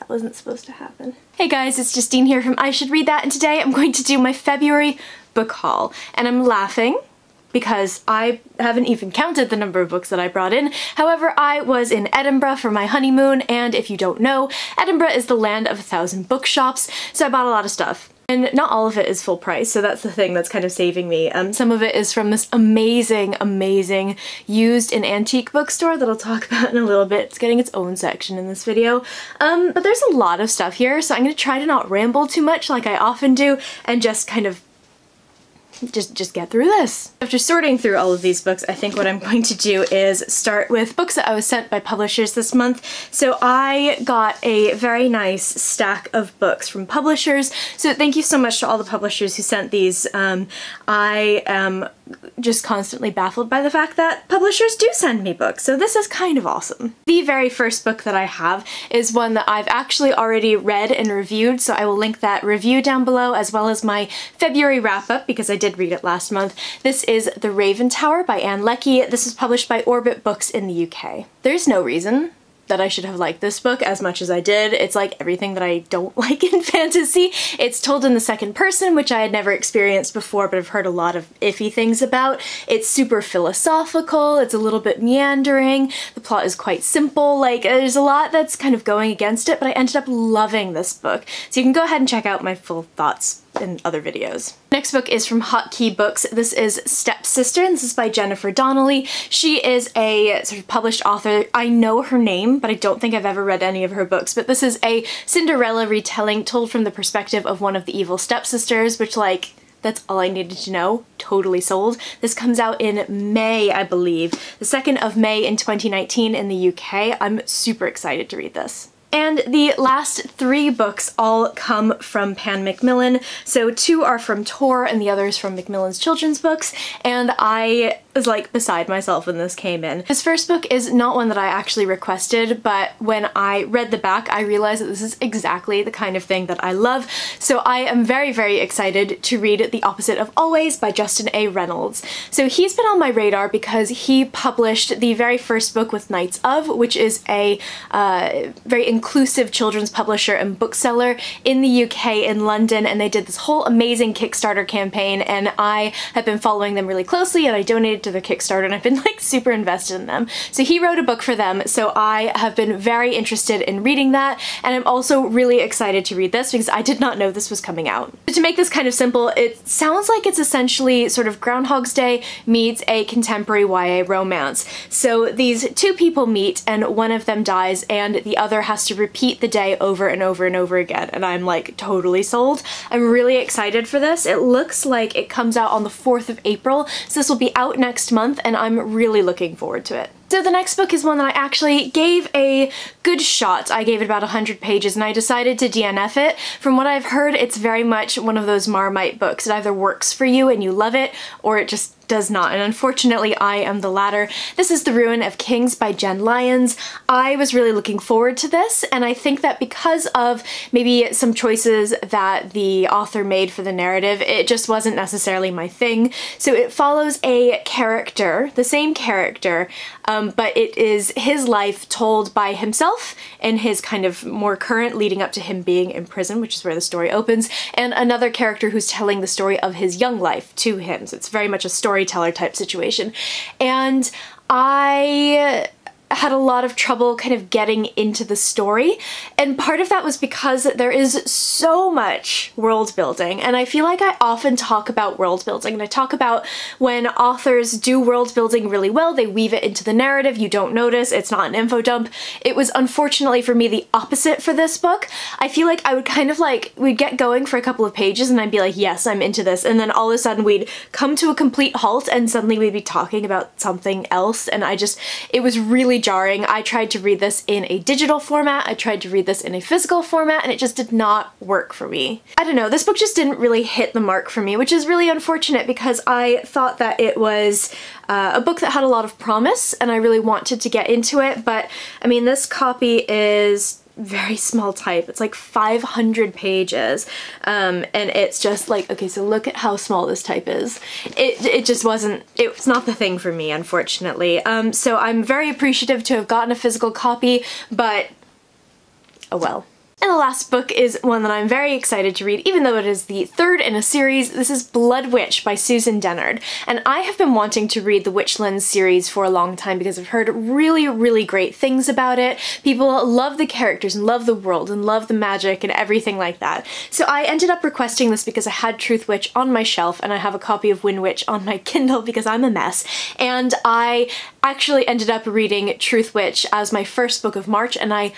That wasn't supposed to happen. Hey guys, it's Justine here from I Should Read That, and today I'm going to do my February book haul. And I'm laughing because I haven't even counted the number of books that I brought in. However, I was in Edinburgh for my honeymoon, and if you don't know, Edinburgh is the land of 1,000 bookshops, so I bought a lot of stuff. And not all of it is full price, so that's the thing that's kind of saving me. Some of it is from this amazing, amazing used and antique bookstore that I'll talk about in a little bit. It's getting its own section in this video. But there's a lot of stuff here, so I'm going to try to not ramble too much like I often do, and just kind of just get through this. After sorting through all of these books, I think what I'm going to do is start with books that I was sent by publishers this month. So I got a very nice stack of books from publishers, so thank you so much to all the publishers who sent these. I am just constantly baffled by the fact that publishers do send me books, so this is kind of awesome. The very first book that I have is one that I've actually already read and reviewed, so I will link that review down below as well as my February wrap-up because I did read it last month. This is The Raven Tower by Leckie. This is published by Orbit Books in the UK. There's no reason that I should have liked this book as much as I did. It's like everything that I don't like in fantasy. It's told in the second person, which I had never experienced before, but I've heard a lot of iffy things about. It's super philosophical, it's a little bit meandering, the plot is quite simple, like there's a lot that's kind of going against it, but I ended up loving this book. So you can go ahead and check out my full thoughts in other videos. Next book is from Hotkey Books. This is Stepsister, and this is by Jennifer Donnelly. She is a sort of published author. I know her name, but I don't think I've ever read any of her books, but this is a Cinderella retelling told from the perspective of one of the evil stepsisters, which, like, that's all I needed to know. Totally sold. This comes out in May, I believe. The 2nd of May in 2019 in the UK. I'm super excited to read this. And the last 3 books all come from Pan Macmillan. So 2 are from Tor and the others from Macmillan's children's books, and I was like beside myself when this came in. This first book is not one that I actually requested, but when I read the back I realized that this is exactly the kind of thing that I love, so I am very, very excited to read The Opposite of Always by Justin A. Reynolds. So he's been on my radar because he published the very first book with Knights of, which is a very inclusive children's publisher and bookseller in the UK in London, and they did this whole amazing Kickstarter campaign, and I have been following them really closely, and I donated to their Kickstarter, and I've been like super invested in them. So he wrote a book for them, so I have been very interested in reading that, and I'm also really excited to read this because I did not know this was coming out. To make this kind of simple, it sounds like it's essentially sort of Groundhog's Day meets a contemporary YA romance. So these 2 people meet and one of them dies and the other has to repeat the day over and over and over again, and I'm like totally sold. I'm really excited for this. It looks like it comes out on the 4th of April, so this will be out next month, and I'm really looking forward to it. So the next book is one that I actually gave a good shot. I gave it about 100 pages and I decided to DNF it. From what I've heard, it's very much one of those Marmite books. It either works for you and you love it, or it just does not, and unfortunately I am the latter. This is The Ruin of Kings by Jen Lyons. I was really looking forward to this, and I think that because of maybe some choices that the author made for the narrative, it just wasn't necessarily my thing. So it follows a character, the same character, but it is his life told by himself and his kind of more current leading up to him being in prison, which is where the story opens, and another character who's telling the story of his young life to him. So it's very much a storyteller type situation. And I had a lot of trouble kind of getting into the story, and part of that was because there is so much world building, and I feel like I often talk about world building, and I talk about when authors do world building really well, they weave it into the narrative, you don't notice, it's not an info dump. It was unfortunately for me the opposite for this book. I feel like I would kind of like, we'd get going for a couple of pages and I'd be like, yes, I'm into this, and then all of a sudden we'd come to a complete halt and suddenly we'd be talking about something else, and it was really jarring. I tried to read this in a digital format, I tried to read this in a physical format, and it just did not work for me. I don't know, this book just didn't really hit the mark for me, which is really unfortunate because I thought that it was a book that had a lot of promise and I really wanted to get into it, but I mean, this copy is very small type. It's like 500 pages, and it's just like, okay, so look at how small this type is. It just wasn't, it's not the thing for me, unfortunately. So I'm very appreciative to have gotten a physical copy, but oh well. And the last book is one that I'm very excited to read, even though it is the third in a series. This is Blood Witch by Susan Dennard. And I have been wanting to read the Witchlands series for a long time because I've heard really, really great things about it. People love the characters and love the world and love the magic and everything like that. So I ended up requesting this because I had Truth Witch on my shelf and I have a copy of Wind Witch on my Kindle because I'm a mess. And I actually ended up reading Truth Witch as my first book of March and I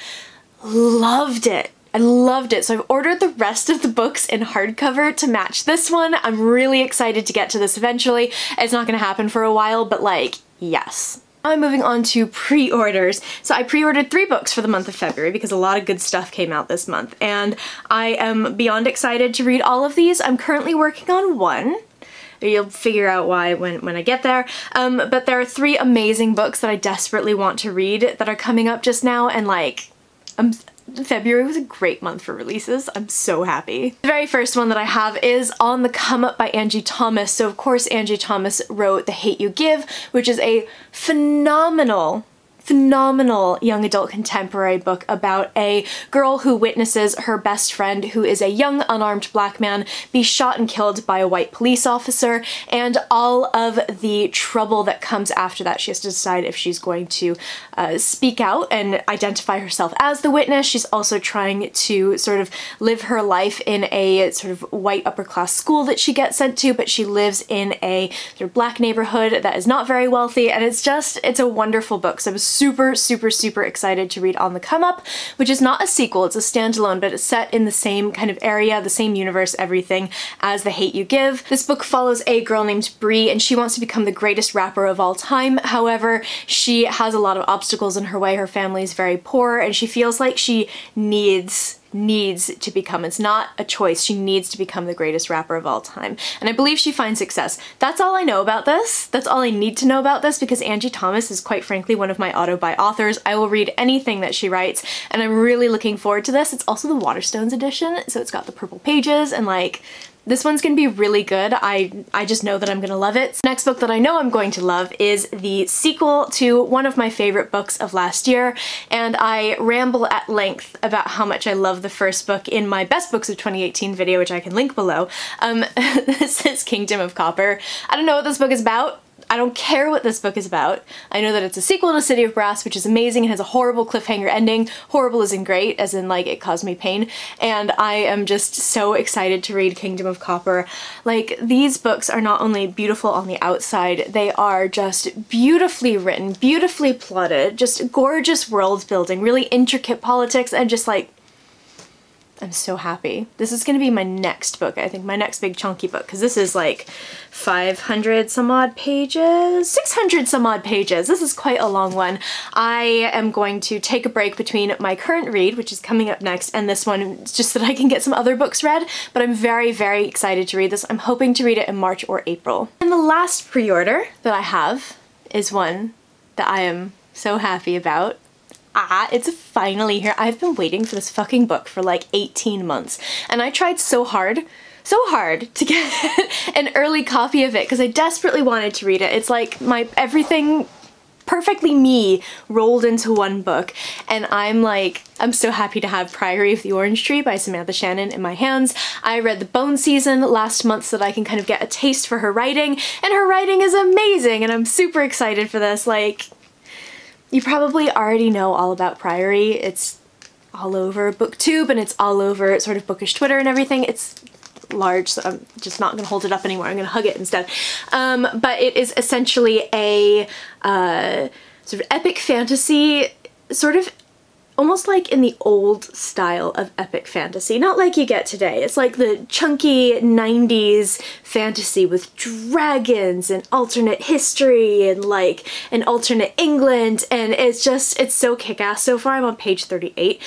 loved it. I loved it. So I've ordered the rest of the books in hardcover to match this one. I'm really excited to get to this eventually. It's not going to happen for a while, but like, yes. I'm moving on to pre-orders. So I pre-ordered 3 books for the month of February because a lot of good stuff came out this month, and I am beyond excited to read all of these. I'm currently working on one. You'll figure out why when I get there. But there are 3 amazing books that I desperately want to read that are coming up just now, and like, February was a great month for releases. I'm so happy. The very first one that I have is On the Come Up by Angie Thomas. So of course Angie Thomas wrote The Hate U Give, which is a phenomenal young adult contemporary book about a girl who witnesses her best friend, who is a young unarmed black man, be shot and killed by a white police officer, and all of the trouble that comes after that. She has to decide if she's going to speak out and identify herself as the witness. She's also trying to sort of live her life in a sort of white upper class school that she gets sent to, but she lives in a sort of black neighborhood that is not very wealthy, and it's a wonderful book. So I was super excited to read On the Come Up, which is not a sequel, it's a standalone, but it's set in the same kind of area, the same universe, everything as The Hate U Give. This book follows a girl named Bree, and she wants to become the greatest rapper of all time. However, she has a lot of obstacles in her way. Her family is very poor, and she feels like she needs to become, it's not a choice, she needs to become the greatest rapper of all time. And I believe she finds success. That's all I know about this. That's all I need to know about this, because Angie Thomas is quite frankly one of my auto-buy authors. I will read anything that she writes, and I'm really looking forward to this. It's also the Waterstones edition, so it's got the purple pages, and like, this one's gonna be really good. I just know that I'm gonna love it. Next book that I know I'm going to love is the sequel to one of my favorite books of last year, and I ramble at length about how much I love the first book in my Best Books of 2018 video, which I can link below. This is Kingdom of Copper. I don't know what this book is about. I don't care what this book is about. I know that it's a sequel to City of Brass, which is amazing and has a horrible cliffhanger ending. Horrible isn't great, as in like it caused me pain. And I am just so excited to read Kingdom of Copper. Like, these books are not only beautiful on the outside, they are just beautifully written, beautifully plotted, just gorgeous world building, really intricate politics, and just like, I'm so happy. This is gonna be my next book, I think, my next big chunky book, because this is like 500 some odd pages, 600 some odd pages. This is quite a long one. I am going to take a break between my current read, which is coming up next, and this one, just so that I can get some other books read, but I'm very excited to read this. I'm hoping to read it in March or April. And the last pre-order that I have is one that I am so happy about. It's finally here. I've been waiting for this fucking book for like 18 months, and I tried so hard to get an early copy of it because I desperately wanted to read it. It's like my everything perfectly me rolled into one book, and I'm so happy to have Priory of the Orange Tree by Samantha Shannon in my hands. I read The Bone Season last month so that I can kind of get a taste for her writing, and her writing is amazing, and I'm super excited for this. Like, you probably already know all about Priory. It's all over BookTube, and it's all over sort of bookish Twitter and everything. It's large, so I'm just not gonna hold it up anymore. I'm gonna hug it instead. But it is essentially a sort of epic fantasy, sort of almost like in the old style of epic fantasy, not like you get today. It's like the chunky 90s fantasy with dragons and alternate history and like an alternate England, and it's so kick-ass so far. I'm on page 38.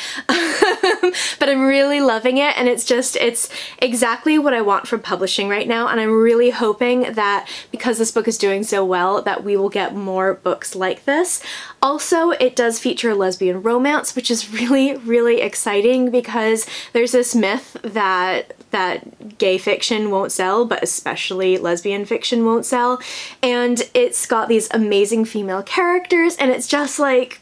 But I'm really loving it, and it's exactly what I want from publishing right now, and I'm really hoping that because this book is doing so well that we will get more books like this. Also, it does feature a lesbian romance, which is really exciting because there's this myth that gay fiction won't sell, but especially lesbian fiction won't sell, and it's got these amazing female characters, and it's just like,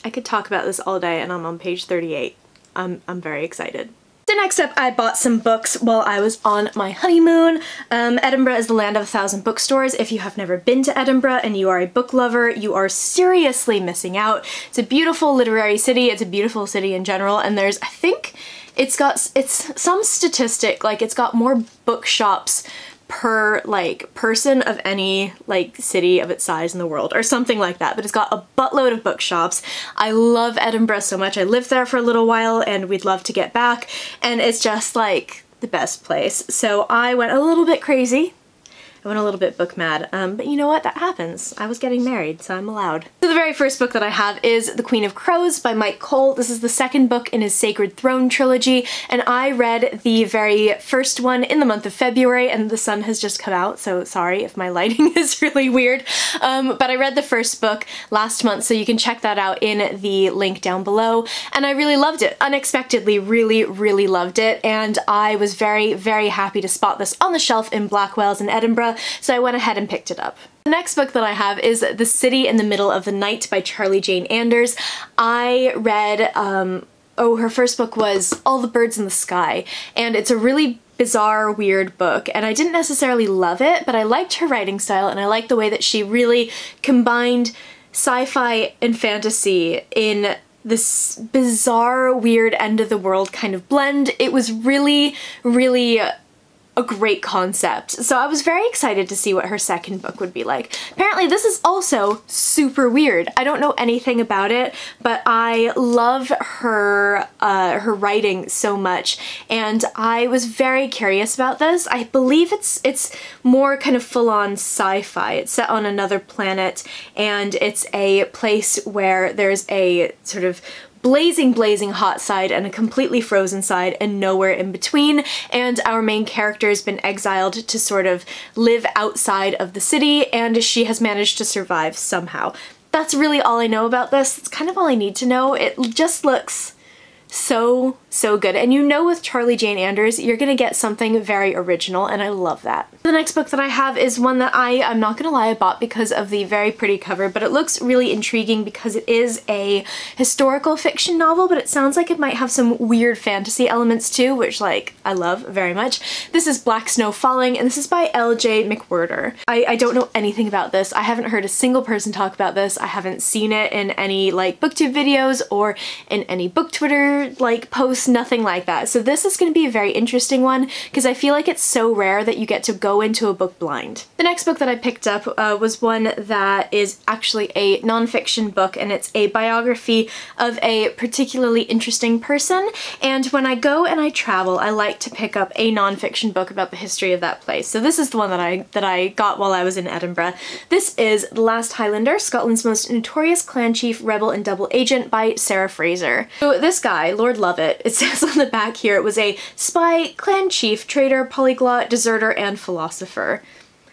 I could talk about this all day and I'm on page 38. I'm very excited. So next up, I bought some books while I was on my honeymoon. Edinburgh is the land of 1,000 bookstores. If you have never been to Edinburgh and you are a book lover, you are seriously missing out. It's a beautiful literary city. It's a beautiful city in general, and there's, I think, it's some statistic, like it's got more bookshops per like person of any like city of its size in the world or something like that, but it's got a buttload of bookshops. I love Edinburgh so much. I lived there for a little while and we'd love to get back, and it's just like the best place. So I went a little bit crazy. I went a little bit book mad, but you know what? That happens. I was getting married, so I'm allowed. So the very first book that I have is The Queen of Crows by Mike Cole. This is the second book in his Sacred Throne trilogy, and I read the very first one in the month of February, and the sun has just come out, so sorry if my lighting is really weird. But I read the first book last month, so you can check that out in the link down below, and I really loved it. Unexpectedly, really loved it, and I was very happy to spot this on the shelf in Blackwell's in Edinburgh, so I went ahead and picked it up. The next book that I have is The City in the Middle of the Night by Charlie Jane Anders. I read, her first book was All the Birds in the Sky, and it's a really bizarre, weird book, and I didn't necessarily love it, but I liked her writing style, and I liked the way that she really combined sci-fi and fantasy in this bizarre, weird, end-of-the-world kind of blend. It was really a great concept. So I was very excited to see what her second book would be like. Apparently this is also super weird. I don't know anything about it, but I love her her writing so much, and I was very curious about this. I believe it's more kind of full-on sci-fi. It's set on another planet, and it's a place where there's a sort of blazing hot side and a completely frozen side and nowhere in between, and our main character has been exiled to sort of live outside of the city, and she has managed to survive somehow. That's really all I know about this. It's kind of all I need to know. It just looks so good, and you know with Charlie Jane Anders you're gonna get something very original, and I love that. The next book that I have is one that I'm not gonna lie, I bought because of the very pretty cover, but it looks really intriguing because it is a historical fiction novel, but it sounds like it might have some weird fantasy elements too, which like I love very much. This is Black Snow Falling, and this is by L.J. McWhirter. I don't know anything about this. I haven't heard a single person talk about this. I haven't seen it in any like booktube videos or in any book Twitter like posts, nothing like that. So this is going to be a very interesting one because I feel like it's so rare that you get to go into a book blind. The next book that I picked up was one that is actually a nonfiction book, and it's a biography of a particularly interesting person, and when I go and I travel I like to pick up a nonfiction book about the history of that place. So this is the one that I got while I was in Edinburgh. This is The Last Highlander, Scotland's Most Notorious Clan Chief, Rebel and Double Agent by Sarah Fraser. So this guy, Lord Lovett, it says on the back here, it was a spy, clan chief, traitor, polyglot, deserter, and philosopher.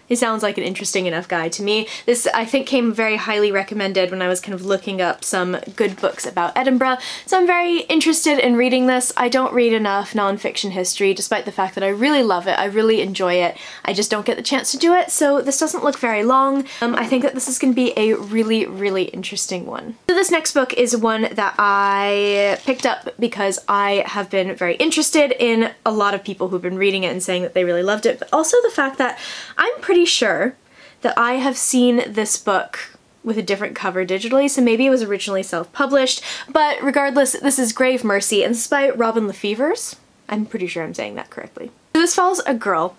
He sounds like an interesting enough guy to me. This, I think, came very highly recommended when I was kind of looking up some good books about Edinburgh, so I'm very interested in reading this. I don't read enough nonfiction history, despite the fact that I really love it, I really enjoy it. I just don't get the chance to do it, so this doesn't look very long. I think that this is going to be a really interesting one. So this next book is one that I picked up because I have been very interested in a lot of people who've been reading it and saying that they really loved it, but also the fact that I'm pretty sure that I have seen this book with a different cover digitally, so maybe it was originally self-published, but regardless, this is Grave Mercy, and this is by Robin Lefevers. I'm pretty sure I'm saying that correctly. So this follows a girl,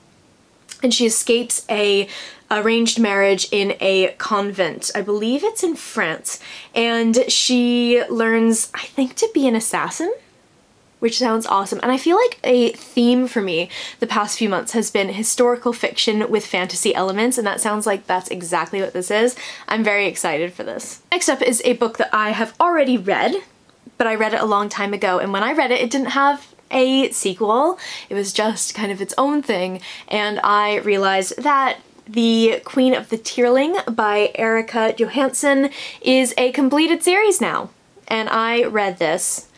and she escapes a arranged marriage in a convent. I believe it's in France, and she learns, I think, to be an assassin, which sounds awesome. And I feel like a theme for me the past few months has been historical fiction with fantasy elements, and that sounds like that's exactly what this is. I'm very excited for this. Next up is a book that I have already read, but I read it a long time ago, and when I read it, it didn't have a sequel. It was just kind of its own thing, and I realized that The Queen of the Tierling by Erica Johansson is a completed series now, and I read this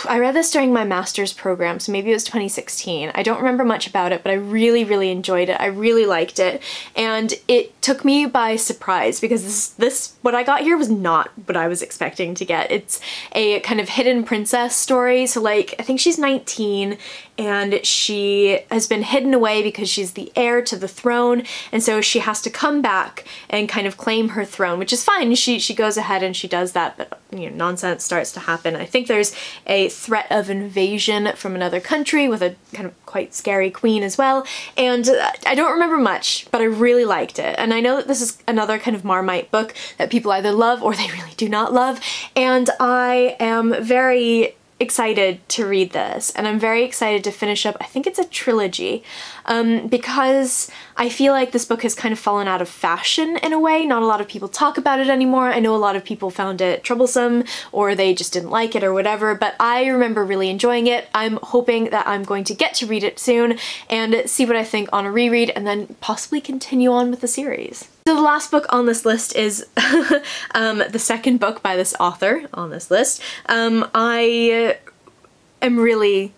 I read this during my master's program, so maybe it was 2016. I don't remember much about it, but I really, really enjoyed it. I really liked it, and it took me by surprise because what I got here was not what I was expecting to get. It's a kind of hidden princess story, so like, I think she's 19, and she has been hidden away because she's the heir to the throne, and so she has to come back and kind of claim her throne, which is fine. She goes ahead and she does that, but you know, nonsense starts to happen. I think there's a threat of invasion from another country with a kind of quite scary queen as well, and I don't remember much, but I really liked it. And I know that this is another kind of Marmite book that people either love or they really do not love, and I am very excited to read this, and I'm very excited to finish up, I think it's a trilogy, because I feel like this book has kind of fallen out of fashion in a way. Not a lot of people talk about it anymore. I know a lot of people found it troublesome or they just didn't like it or whatever, but I remember really enjoying it. I'm hoping that I'm going to get to read it soon and see what I think on a reread and then possibly continue on with the series. So the last book on this list is the second book by this author on this list. I am really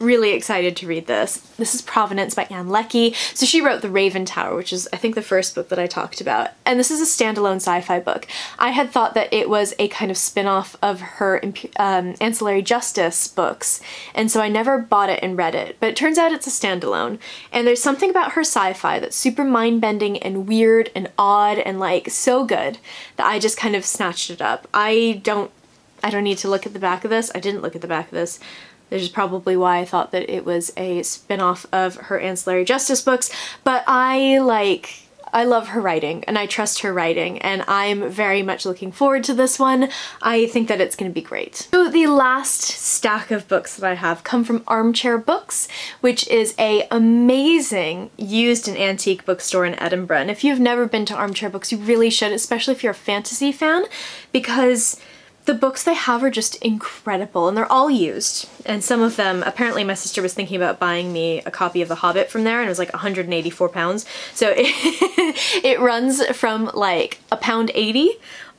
excited to read this. This is Provenance by Leckie. So she wrote The Raven Tower, which is I think the first book that I talked about. And this is a standalone sci-fi book. I had thought that it was a kind of spin-off of her Ancillary Justice books, and so I never bought it and read it. But it turns out it's a standalone. And there's something about her sci-fi that's super mind-bending and weird and odd and like so good that I just kind of snatched it up. I don't need to look at the back of this. I didn't look at the back of this. This is probably why I thought that it was a spin-off of her Ancillary Justice books, but I love her writing and I trust her writing, and I'm very much looking forward to this one. I think that it's going to be great. So the last stack of books that I have come from Armchair Books, which is a amazing used and antique bookstore in Edinburgh. And if you've never been to Armchair Books, you really should, especially if you're a fantasy fan, because the books they have are just incredible, and they're all used. And some of them, apparently my sister was thinking about buying me a copy of The Hobbit from there, and it was like £184. So it runs from like £1.80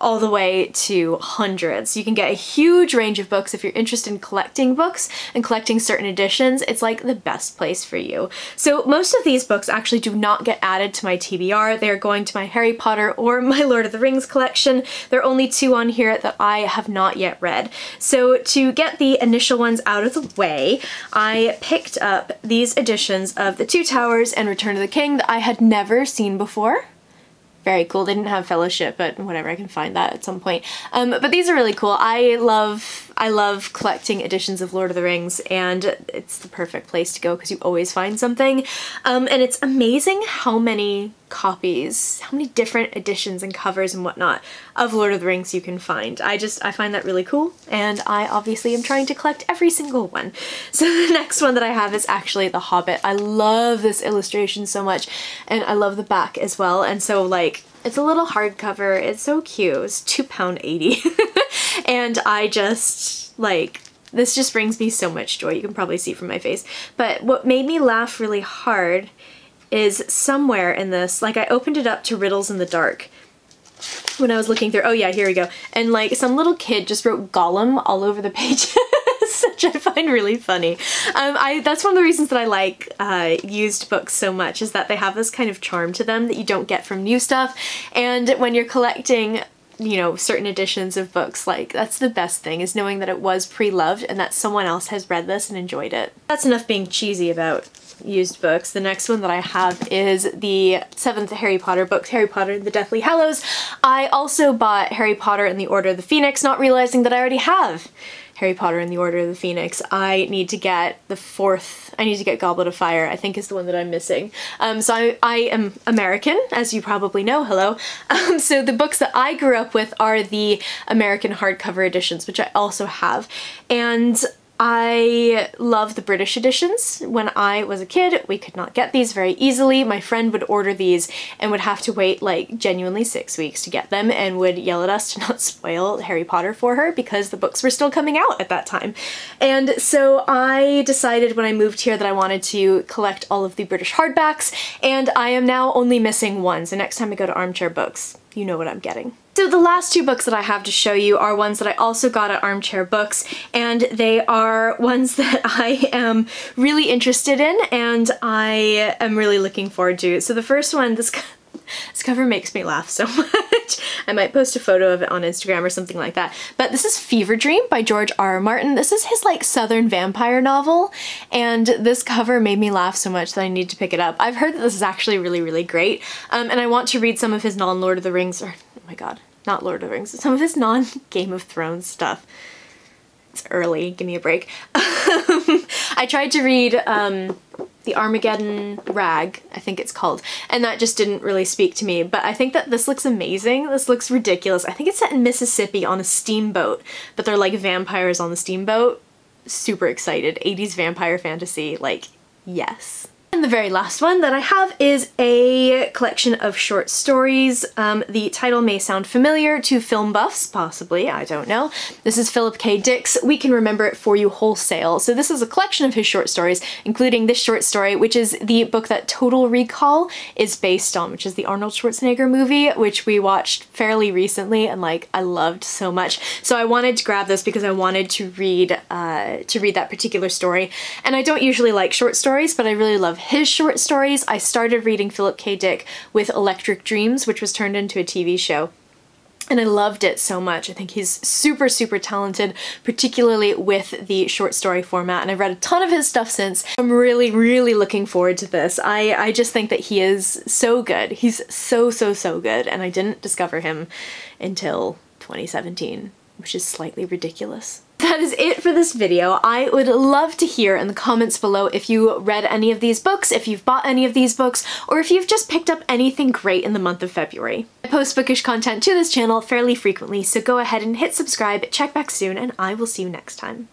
all the way to hundreds. You can get a huge range of books if you're interested in collecting books and collecting certain editions. It's like the best place for you. So most of these books actually do not get added to my TBR. They are going to my Harry Potter or my Lord of the Rings collection. There are only 2 on here that I have not yet read. So to get the initial ones out of the way, I picked up these editions of The Two Towers and Return of the King that I had never seen before. Very cool. They didn't have Fellowship, but whatever, I can find that at some point. But these are really cool. I love collecting editions of Lord of the Rings, and it's the perfect place to go because you always find something. And it's amazing how many copies, how many different editions and covers and whatnot of Lord of the Rings you can find. I find that really cool, and I obviously am trying to collect every single one. So the next one that I have is actually The Hobbit. I love this illustration so much, and I love the back as well, and so like, it's a little hardcover. It's so cute. It's £2.80. And I just, like, this just brings me so much joy. You can probably see from my face. But what made me laugh really hard is somewhere in this, like I opened it up to Riddles in the Dark when I was looking through, oh yeah, here we go. And like some little kid just wrote Gollum all over the pages, which I find really funny. That's one of the reasons that I like used books so much, is that they have this kind of charm to them that you don't get from new stuff. And when you're collecting, you know, certain editions of books, like that's the best thing, is knowing that it was pre-loved and that someone else has read this and enjoyed it. That's enough being cheesy about used books. The next one that I have is the 7th Harry Potter book, Harry Potter and the Deathly Hallows. I also bought Harry Potter and the Order of the Phoenix, not realizing that I already have Harry Potter and the Order of the Phoenix. I need to get the 4th, I need to get Goblet of Fire, I think is the one that I'm missing. So I am American, as you probably know, hello. So the books that I grew up with are the American hardcover editions, which I also have. And I love the British editions. When I was a kid, we could not get these very easily. My friend would order these and would have to wait like genuinely 6 weeks to get them, and would yell at us to not spoil Harry Potter for her because the books were still coming out at that time. And so I decided when I moved here that I wanted to collect all of the British hardbacks, and I am now only missing one. So next time I go to Armchair Books, you know what I'm getting. So the last two books that I have to show you are ones that I also got at Armchair Books, and they are ones that I am really interested in and I am really looking forward to. So the first one, this cover makes me laugh so much. I might post a photo of it on Instagram or something like that. But this is Fever Dream by George R.R. Martin. This is his like Southern vampire novel, and this cover made me laugh so much that I need to pick it up. I've heard that this is actually really, really great, and I want to read some of his non-Lord of the Rings, or oh my god, not Lord of the Rings, some of his non-Game of Thrones stuff. It's early, give me a break. I tried to read the Armageddon Rag, I think it's called, and that just didn't really speak to me, but I think that this looks amazing. This looks ridiculous. I think it's set in Mississippi on a steamboat, but they're like vampires on the steamboat. Super excited. 80s vampire fantasy, like, yes. And the very last one that I have is a collection of short stories. The title may sound familiar to film buffs, possibly, I don't know. This is Philip K. Dick's We Can Remember It For You Wholesale. So this is a collection of his short stories, including this short story, which is the book that Total Recall is based on, which is the Arnold Schwarzenegger movie, which we watched fairly recently and like I loved so much. So I wanted to grab this because I wanted to read that particular story. And I don't usually like short stories, but I really love his short stories. I started reading Philip K. Dick with Electric Dreams, which was turned into a TV show, and I loved it so much. I think he's super, super talented, particularly with the short story format, and I've read a ton of his stuff since. I'm really, really looking forward to this. I just think that he is so good. He's so, so, so good, and I didn't discover him until 2017, which is slightly ridiculous. That is it for this video. I would love to hear in the comments below if you read any of these books, if you've bought any of these books, or if you've just picked up anything great in the month of February. I post bookish content to this channel fairly frequently, so go ahead and hit subscribe, check back soon, and I will see you next time.